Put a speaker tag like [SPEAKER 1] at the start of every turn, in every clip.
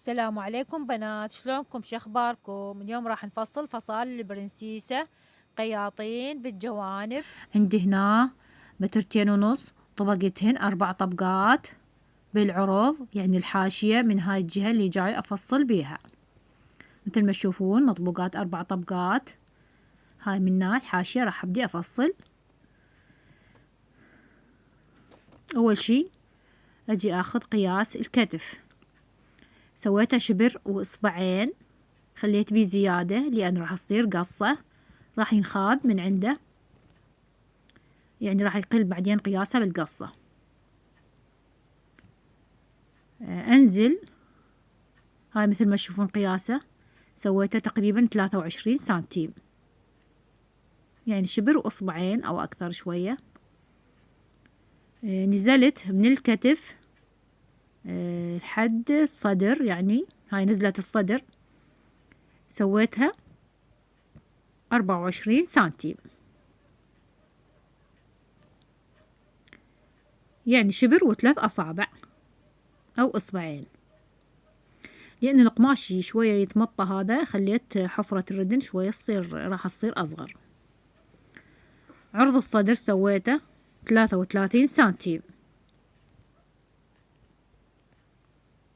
[SPEAKER 1] السلام عليكم بنات، شلونكم؟ شخباركم؟ اليوم راح نفصل فصال البرنسيسة قياطين بالجوانب. عندي هنا مترتين ونص، طبقتهن 4 طبقات بالعروض، يعني الحاشية من هاي الجهة اللي جاي أفصل بيها. مثل ما تشوفون مطبوقات 4 طبقات. هاي من هنا الحاشية راح أبدي أفصل. أول شي أجي أخذ قياس الكتف، سويته شبر وإصبعين، خليت بيه زيادة لأن راح تصير قصة، راح ينخاد من عنده، يعني راح يقل بعدين قياسه بالقصة. أنزل. هاي مثل ما تشوفون قياسه سويته تقريبا 23 سنتيم، يعني شبر وإصبعين أو أكثر شوية. نزلت من الكتف لحد الصدر، يعني هاي نزلة الصدر سويتها 24 سنتيم، يعني شبر و3 أصابع أو إصبعين. لأن القماش شوية يتمطى، هذا خليت حفرة الردن شوية راح تصير أصغر. عرض الصدر سويته 33 سنتيم،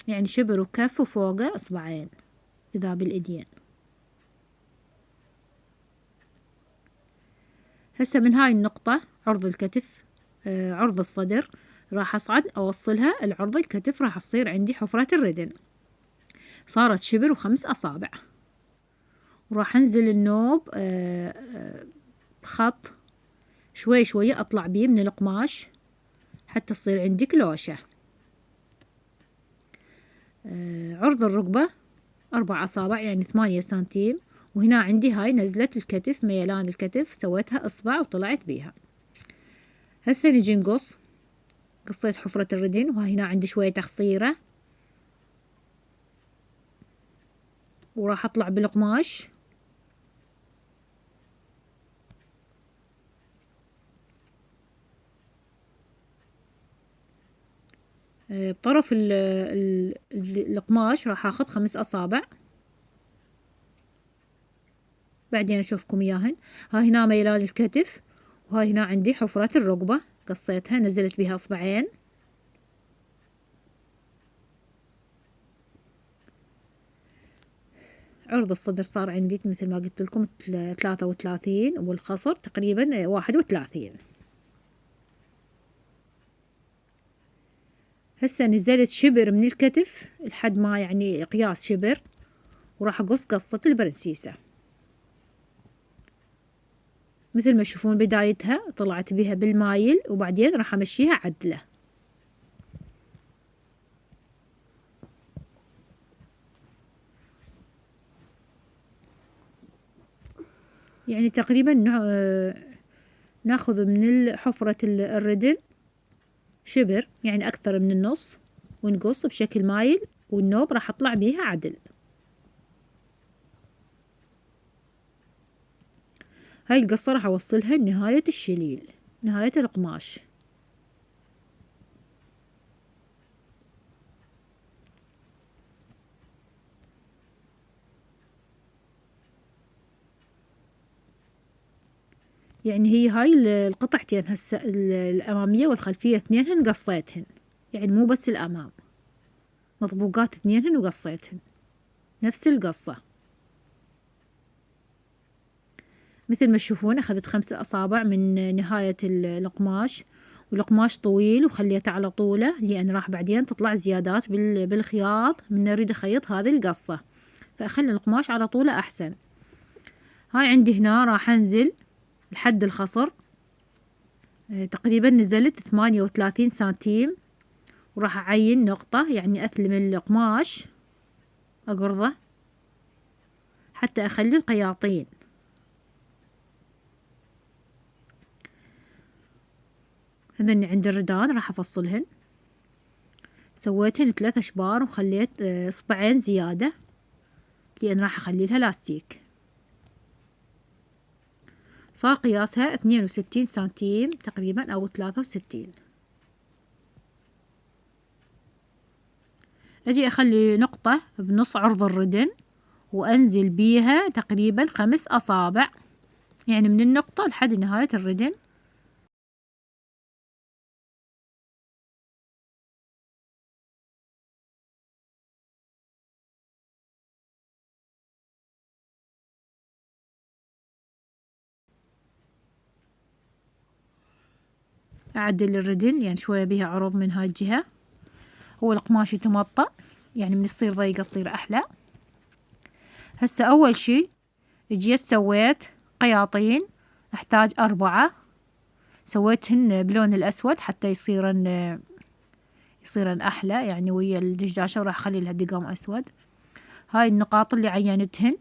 [SPEAKER 1] يعني شبر وكف وفوقه إصبعين إذا بالإيدين. هسه من هاي النقطة عرض الكتف، عرض الصدر، راح أصعد أوصلها العرض الكتف، راح تصير عندي حفرة الردن، صارت شبر و5 أصابع. وراح أنزل النوب بخط شوي شوي أطلع بيه من القماش حتى تصير عندي كلوشة. عرض الركبة 4 أصابع، يعني 8 سنتيم. وهنا عندي هاي نزلة الكتف، ميلان الكتف سويتها إصبع وطلعت بيها. هسه نجي نقص. قصيت حفرة الردن، وهنا عندي شوية تقصيرة، وراح أطلع بالقماش بطرف القماش راح أخذ 5 أصابع. بعدين أشوفكم إياهن. هاي هنا ميلان الكتف، وهاي هنا عندي حفرة الركبة، قصيتها نزلت بها إصبعين. عرض الصدر صار عندي مثل ما قلت لكم 33، والقصر تقريبا 31. هسه نزلت شبر من الكتف لحد ما يعني قياس شبر، وراح أقص قصة البرنسيسة. مثل ما تشوفون بدايتها طلعت بها بالمايل، وبعدين راح أمشيها عدلة. يعني تقريبا ناخذ من حفرة الردن شبر، يعني أكثر من النص، ونقص بشكل مايل، والنوب راح أطلع بيها عدل. هاي القصة راح أوصلها لنهاية الشليل، نهاية القماش. يعني هي هاي القطعتين هسه الأمامية والخلفية اثنينهن قصيتهن، يعني مو بس الأمام، مطبوقات اثنينهن وقصيتهن نفس القصة. مثل ما تشوفون أخذت 5 أصابع من نهاية القماش، والقماش طويل وخليته على طوله، لأن راح بعدين تطلع زيادات بالخياط من أريد أخيط هذه القصة، فأخلي القماش على طوله أحسن. هاي عندي هنا راح أنزل لحد الخصر، تقريبا نزلت 38 سنتيم، وراح أعين نقطة، يعني أثلم القماش أقرضه حتى أخلي القياطين. هذني عند الردان راح أفصلهن، سويتهن 3 أشبار، وخليت إصبعين زيادة لأن راح أخلي لها لاستيك. صار قياسها 62 سنتيم تقريبا أو 63. أجي أخلي نقطة بنص عرض الردن وأنزل بيها تقريبا 5 أصابع، يعني من النقطة لحد نهاية الردن. أعدل الردن يعني شوية بيها عروض من هاي الجهة. هو القماش يتمطأ، يعني من يصير ضيقة تصير أحلى. هسه أول شي جيت سويت قياطين، أحتاج 4، سويتهن بلون الأسود حتى يصيرن أحلى يعني ويا الدشداشة، وراح أخلي لها دقام أسود. هاي النقاط اللي عينتهن.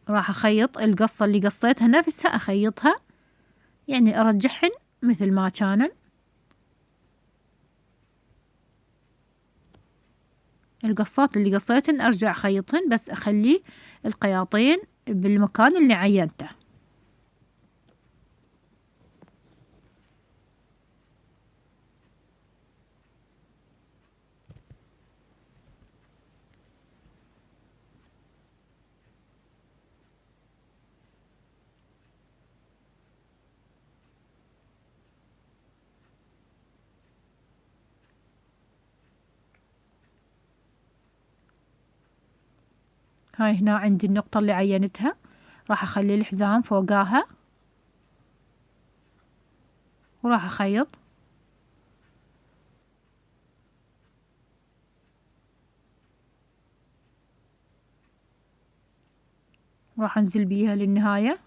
[SPEAKER 1] راح أخيط القصة اللي قصيتها نفسها، أخيطها يعني أرجعهن مثل ما كانن. القصات اللي قصيتهن أرجع أخيطهن، بس أخلي القياطين بالمكان اللي عينته. هاي هنا عندي النقطة اللي عينتها، راح أخلي الحزام فوقاها وراح أخيط. راح أنزل بيها للنهاية.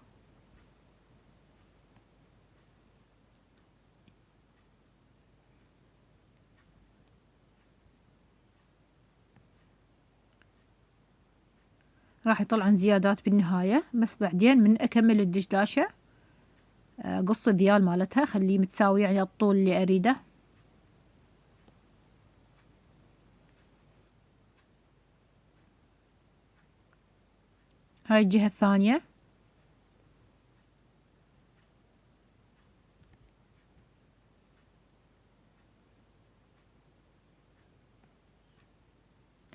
[SPEAKER 1] راح يطلعن زيادات بالنهاية، بس بعدين من أكمل الدشداشة قص الذيال مالتها خليه متساوي يعني الطول اللي أريده. هاي الجهة الثانية.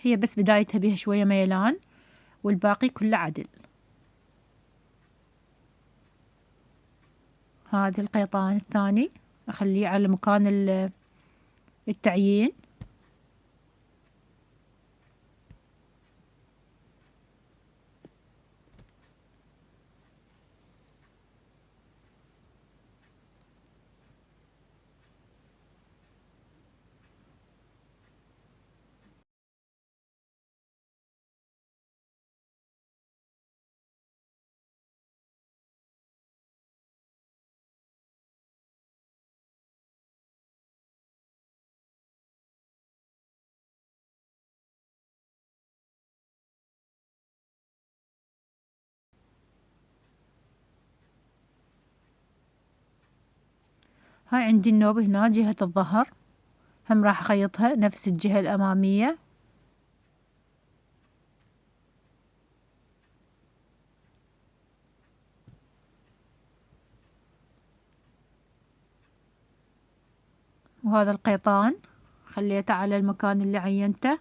[SPEAKER 1] هي بس بدايتها بيها شوية ميلان والباقي كله عدل. هذا القيطان الثاني أخليه على مكان التعيين. هاي عندي النوب هنا جهة الظهر، هم راح أخيطها نفس الجهة الأمامية. وهذا القيطان خليته على المكان اللي عينته.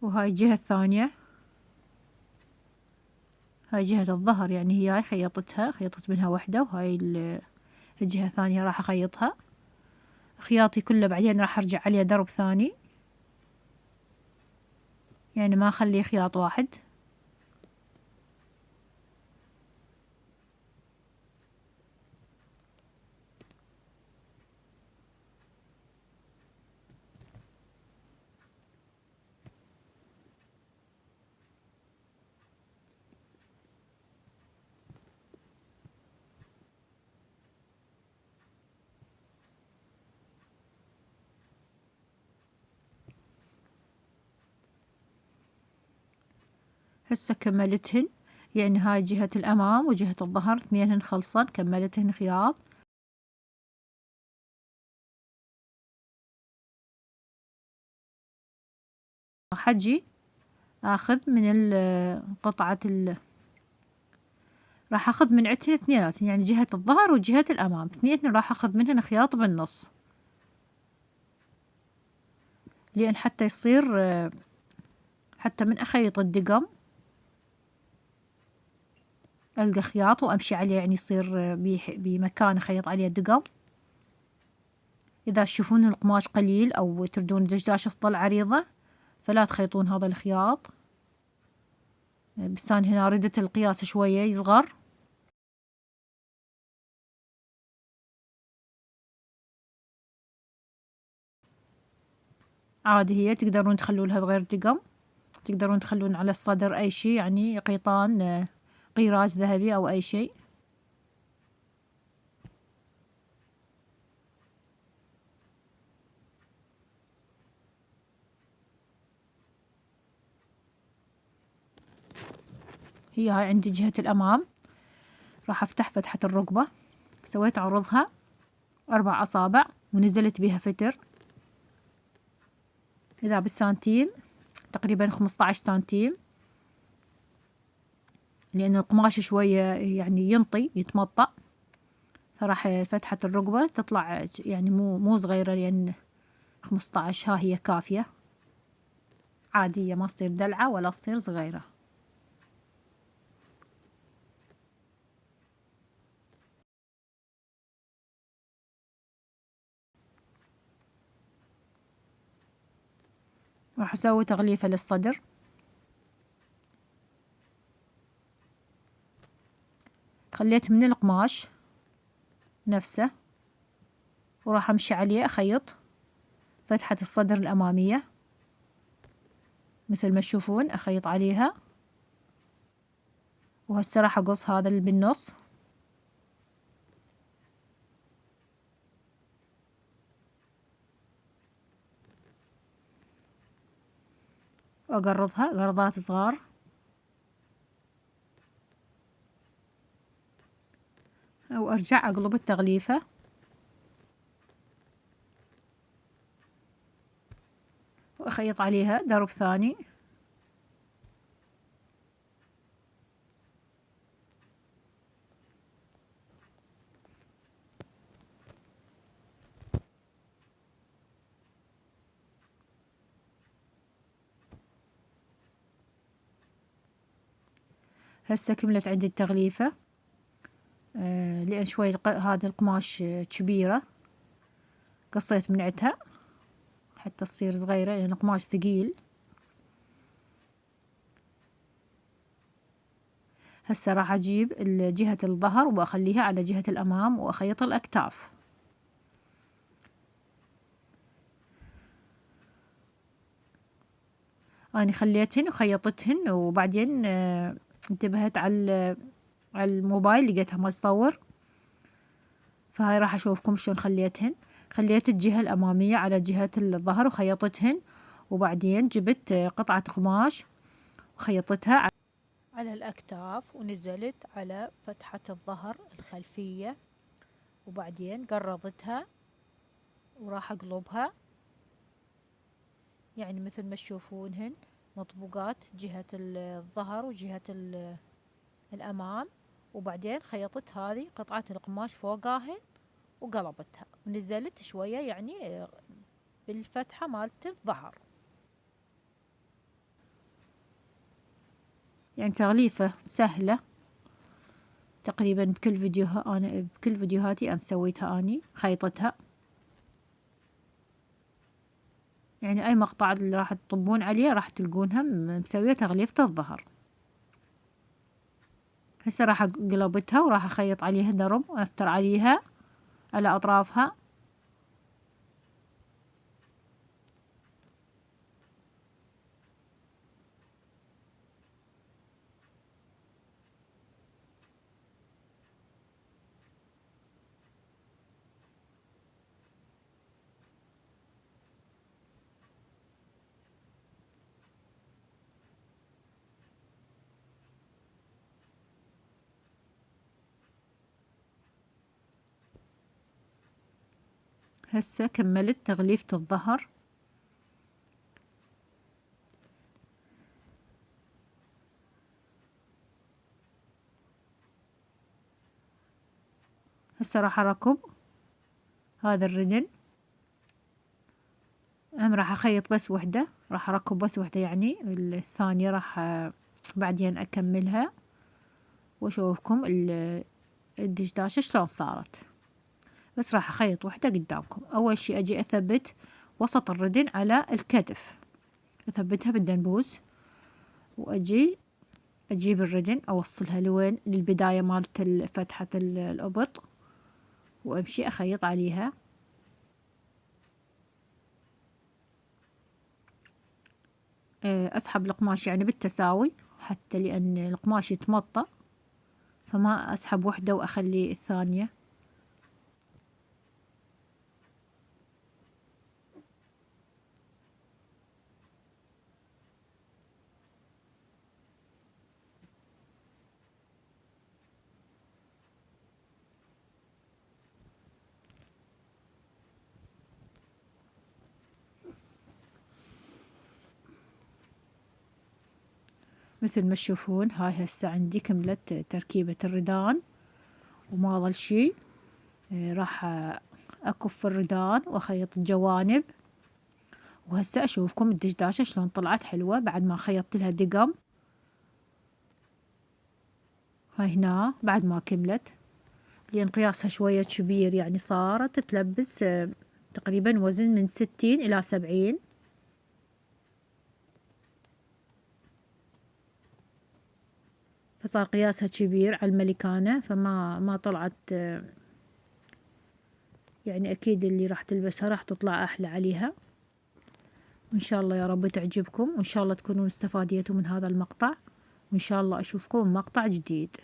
[SPEAKER 1] وهاي الجهة الثانية، هاي جهة الظهر يعني هي خيطتها، خيطت منها وحدة، وهاي الجهة الثانية راح أخيطها. خياطي كله بعدين راح أرجع عليه درب ثاني، يعني ما أخلي خياط واحد. هسه كملتهن، يعني هاي جهة الأمام وجهة الظهر اثنينهن خلصن، كملتهن خياط. راح أجي آخذ من قطعة راح أخذ من عندهن اثنيناتهن، يعني جهة الظهر وجهة الأمام اثنينهن راح أخذ منهن خياط بالنص، لأن حتى يصير حتى من أخيط الدقم ألقى خياط وأمشي عليه، يعني يصير بمكان أخيط عليه الدقم. إذا تشوفون القماش قليل أو تردون الدشداشة تظل عريضة فلا تخيطون هذا الخياط، بس أنا هنا ردت القياس شوية يصغر. عادي هي تقدرون تخلونها بغير دقم، تقدرون تخلون على الصدر أي شي، يعني قيطان قيراج ذهبي أو أي شيء. هي هاي عندي جهة الأمام، راح أفتح فتحة الركبة، سويت عرضها 4 أصابع ونزلت بها فتر، إذا بالسنتيم تقريبا 15 سنتيم، لأن القماش شوية يعني ينطي يتمطأ، فراح فتحة الركبة تطلع يعني مو صغيرة، لأن 15 ها هي كافية عادية، ما تصير دلعة ولا تصير صغيرة. راح أسوي تغليفة للصدر، خليت من القماش نفسه وراح أمشي عليه أخيط فتحة الصدر الأمامية مثل ما تشوفون أخيط عليها، وهسه راح أقص هذا اللي بالنص، وأقرضها قرضات صغار، وأرجع أقلب التغليفة وأخيط عليها درب ثاني. هسه كملت عندي التغليفة، لأن شوي هذا القماش كبيرة، قصيت من عندها حتى تصير صغيرة لأن القماش ثقيل. هسه راح أجيب جهة الظهر وأخليها على جهة الأمام وأخيط الأكتاف. أنا خليتهن وخيطتهن، وبعدين انتبهت على الموبايل لقيتها ما تصور، فهاي راح أشوفكم شلون خليتهن. خليت الجهة الأمامية على جهة الظهر وخيطتهن، وبعدين جبت قطعة قماش وخيطتها على الأكتاف ونزلت على فتحة الظهر الخلفية، وبعدين قرضتها وراح أقلبها، يعني مثل ما تشوفونهن مطبوقات جهة الظهر وجهة الأمام، وبعدين خيطت هذه قطعة القماش فوقاهن وقلبتها ونزلت شوية يعني بالفتحة مالت الظهر. يعني تغليفة سهلة تقريبا بكل فيديو، أنا بكل فيديوهاتي سويتها أني خيطتها، يعني أي مقطع اللي راح تطبون عليه راح تلقونها مسوية تغليفة الظهر. هسه راح أقلبتها وراح أخيط عليها درب وأفتر عليها على أطرافها. هسه كملت تغليفة الظهر. هسه راح اركب هذا الردن. راح اخيط بس وحدة، راح اركب بس وحدة، يعني الثانية راح بعدين اكملها واشوفكم الدشداشة شلون صارت. بس راح اخيط وحدة قدامكم. اول شي اجي اثبت وسط الردن على الكتف، اثبتها بالدنبوس، واجي اجيب الردن اوصلها لوين، للبداية مالت فتحة الابط، وامشي اخيط عليها. اسحب القماش يعني بالتساوي، حتى لان القماش يتمطى، فما اسحب وحدة واخلي الثانية. مثل ما تشوفون هاي هسه عندي كملت تركيبة الردان وما ظل شي. راح اكف الردان واخيط الجوانب. وهسه اشوفكم الدشداشة شلون طلعت حلوة بعد ما خيطت لها دقم. هاي هنا بعد ما كملت، لان قياسها شوية كبير، يعني صارت تلبس تقريبا وزن من 60 الى 70. فصار قياسها كبير على الملكانة، فما طلعت يعني اكيد اللي راح تلبسها راح تطلع احلى عليها. وان شاء الله يا رب تعجبكم، وان شاء الله تكونوا استفاديتوا من هذا المقطع، وان شاء الله اشوفكم بمقطع جديد.